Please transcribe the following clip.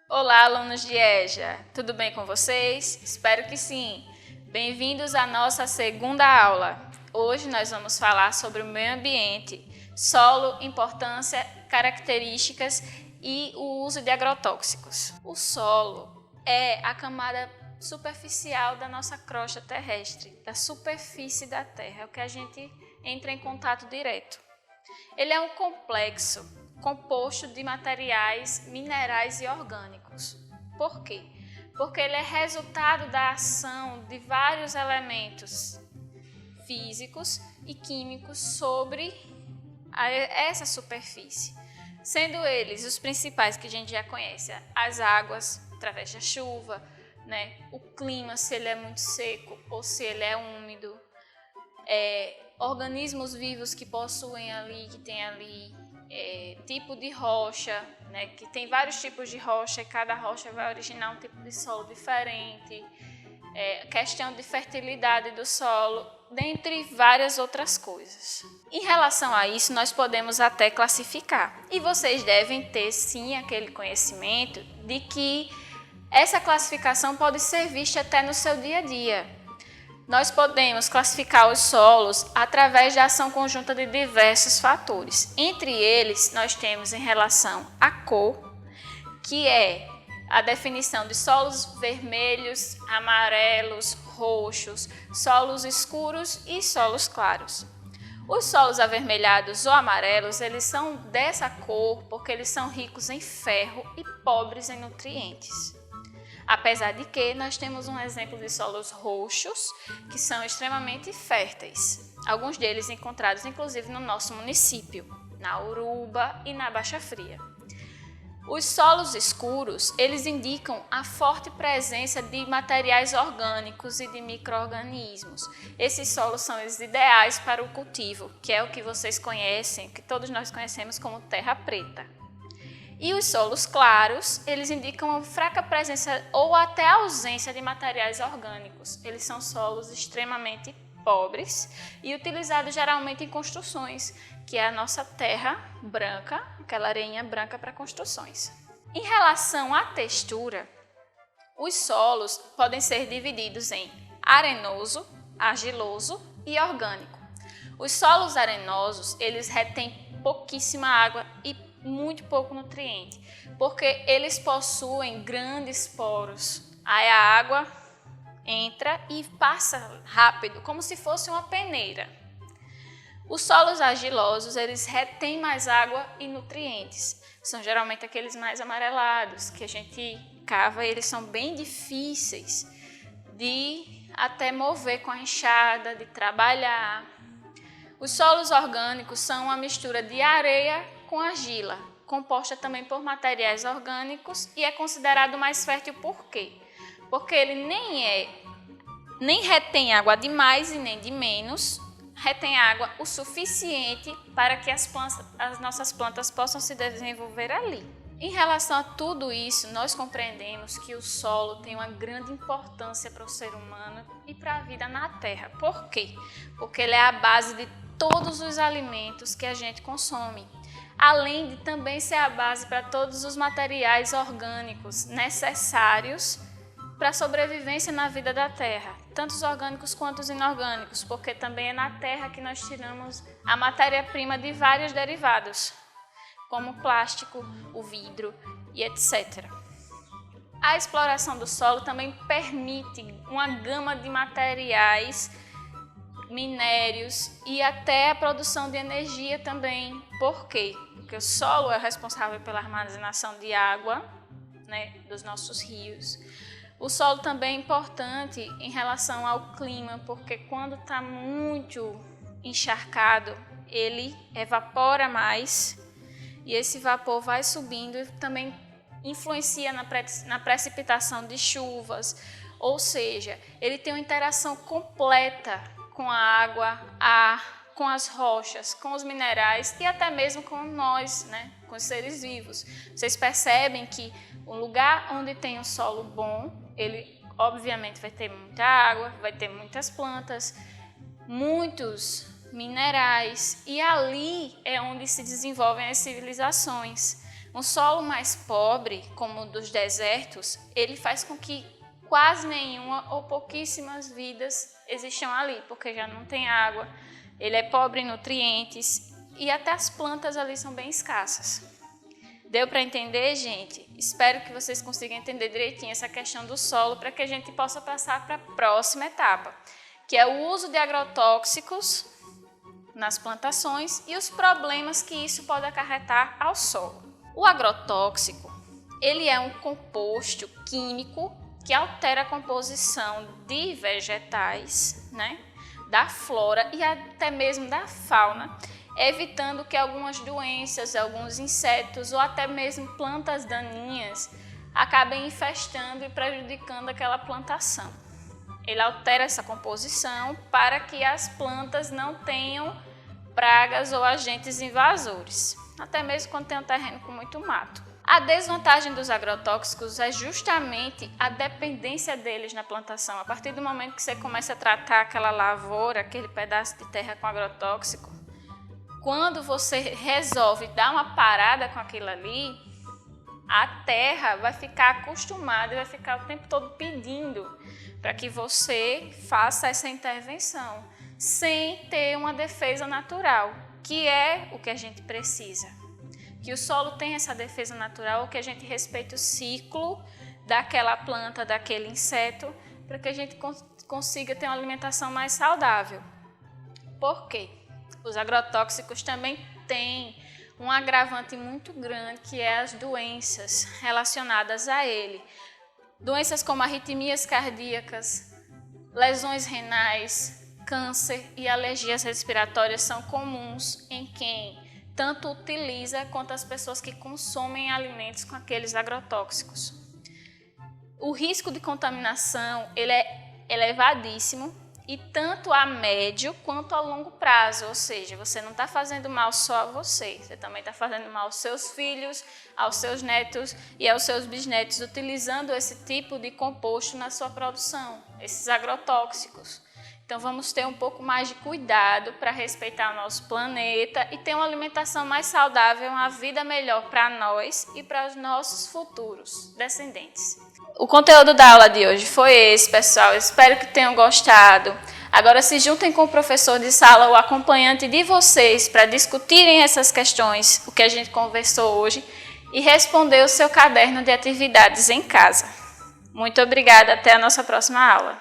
Olá, alunos de EJA! Tudo bem com vocês? Espero que sim! Bem-vindos à nossa segunda aula. Hoje nós vamos falar sobre o meio ambiente, solo, importância, características e o uso de agrotóxicos. O solo é a camada superficial da nossa crosta terrestre, da superfície da Terra, é o que a gente entra em contato direto. Ele é um complexo composto de materiais, minerais e orgânicos. Por quê? Porque ele é resultado da ação de vários elementos físicos e químicos sobre essa superfície, sendo eles os principais que a gente já conhece: as águas, através da chuva, o clima, se ele é muito seco ou se ele é úmido, organismos vivos que possuem ali, que tem ali tipo de rocha, que tem vários tipos de rocha e cada rocha vai originar um tipo de solo diferente, questão de fertilidade do solo, dentre várias outras coisas. Em relação a isso, nós podemos até classificar, e vocês devem ter sim aquele conhecimento de que essa classificação pode ser vista até no seu dia a dia. Nós podemos classificar os solos através da ação conjunta de diversos fatores. Entre eles, nós temos em relação à cor, que é a definição de solos vermelhos, amarelos, roxos, solos escuros e solos claros. Os solos avermelhados ou amarelos, eles são dessa cor porque eles são ricos em ferro e pobres em nutrientes. Apesar de que nós temos um exemplo de solos roxos, que são extremamente férteis. Alguns deles encontrados inclusive no nosso município, na Uruba e na Baixa Fria. Os solos escuros, eles indicam a forte presença de materiais orgânicos e de micro-organismos. Esses solos são os ideais para o cultivo, que é o que vocês conhecem, que todos nós conhecemos como terra preta. E os solos claros, eles indicam a fraca presença ou até ausência de materiais orgânicos. Eles são solos extremamente pobres e utilizados geralmente em construções, que é a nossa terra branca, aquela areinha branca para construções. Em relação à textura, os solos podem ser divididos em arenoso, argiloso e orgânico. Os solos arenosos, eles retêm pouquíssima água e muito pouco nutriente, porque eles possuem grandes poros. Aí a água entra e passa rápido, como se fosse uma peneira. Os solos argilosos, eles retêm mais água e nutrientes. São geralmente aqueles mais amarelados, que a gente cava e eles são bem difíceis de até mover com a enxada, de trabalhar. Os solos orgânicos são uma mistura de areia com argila, composta também por materiais orgânicos, e é considerado mais fértil por quê? Porque ele nem retém água de mais e nem de menos, retém água o suficiente para que as nossas plantas possam se desenvolver ali. Em relação a tudo isso, nós compreendemos que o solo tem uma grande importância para o ser humano e para a vida na Terra. Por quê? Porque ele é a base de todos os alimentos que a gente consome, além de também ser a base para todos os materiais orgânicos necessários para a sobrevivência na vida da Terra, tanto os orgânicos quanto os inorgânicos, porque também é na Terra que nós tiramos a matéria-prima de vários derivados, como o plástico, o vidro e etc. A exploração do solo também permite uma gama de materiais, minérios e até a produção de energia também. Por quê? Porque o solo é responsável pela armazenação de água, dos nossos rios. O solo também é importante em relação ao clima, porque quando está muito encharcado, ele evapora mais e esse vapor vai subindo e também influencia na precipitação de chuvas, ou seja, ele tem uma interação completa com a água, ar, com as rochas, com os minerais e até mesmo com nós, com os seres vivos. Vocês percebem que um lugar onde tem um solo bom, ele obviamente vai ter muita água, vai ter muitas plantas, muitos minerais, e ali é onde se desenvolvem as civilizações. Um solo mais pobre, como o dos desertos, ele faz com que quase nenhuma ou pouquíssimas vidas existam ali, porque já não tem água, ele é pobre em nutrientes e até as plantas ali são bem escassas. Deu para entender, gente? Espero que vocês consigam entender direitinho essa questão do solo para que a gente possa passar para a próxima etapa, que é o uso de agrotóxicos nas plantações e os problemas que isso pode acarretar ao solo. O agrotóxico, ele é um composto químico que altera a composição de vegetais, né, da flora e até mesmo da fauna, evitando que algumas doenças, alguns insetos ou até mesmo plantas daninhas acabem infestando e prejudicando aquela plantação. Ele altera essa composição para que as plantas não tenham pragas ou agentes invasores, até mesmo quando tem um terreno com muito mato. A desvantagem dos agrotóxicos é justamente a dependência deles na plantação. A partir do momento que você começa a tratar aquela lavoura, aquele pedaço de terra com agrotóxico, quando você resolve dar uma parada com aquilo ali, a terra vai ficar acostumada e vai ficar o tempo todo pedindo para que você faça essa intervenção, sem ter uma defesa natural, que é o que a gente precisa. Que o solo tenha essa defesa natural, que a gente respeite o ciclo daquela planta, daquele inseto, para que a gente consiga ter uma alimentação mais saudável. Por quê? Os agrotóxicos também têm um agravante muito grande, que é as doenças relacionadas a ele. Doenças como arritmias cardíacas, lesões renais, câncer e alergias respiratórias são comuns em quem tanto utiliza quanto as pessoas que consomem alimentos com aqueles agrotóxicos. O risco de contaminação ele é elevadíssimo e tanto a médio quanto a longo prazo, ou seja, você não está fazendo mal só a você, você também está fazendo mal aos seus filhos, aos seus netos e aos seus bisnetos, utilizando esse tipo de composto na sua produção, esses agrotóxicos. Então vamos ter um pouco mais de cuidado para respeitar o nosso planeta e ter uma alimentação mais saudável, uma vida melhor para nós e para os nossos futuros descendentes. O conteúdo da aula de hoje foi esse, pessoal. Eu espero que tenham gostado. Agora se juntem com o professor de sala ou acompanhante de vocês para discutirem essas questões, o que a gente conversou hoje, e responder o seu caderno de atividades em casa. Muito obrigada, até a nossa próxima aula.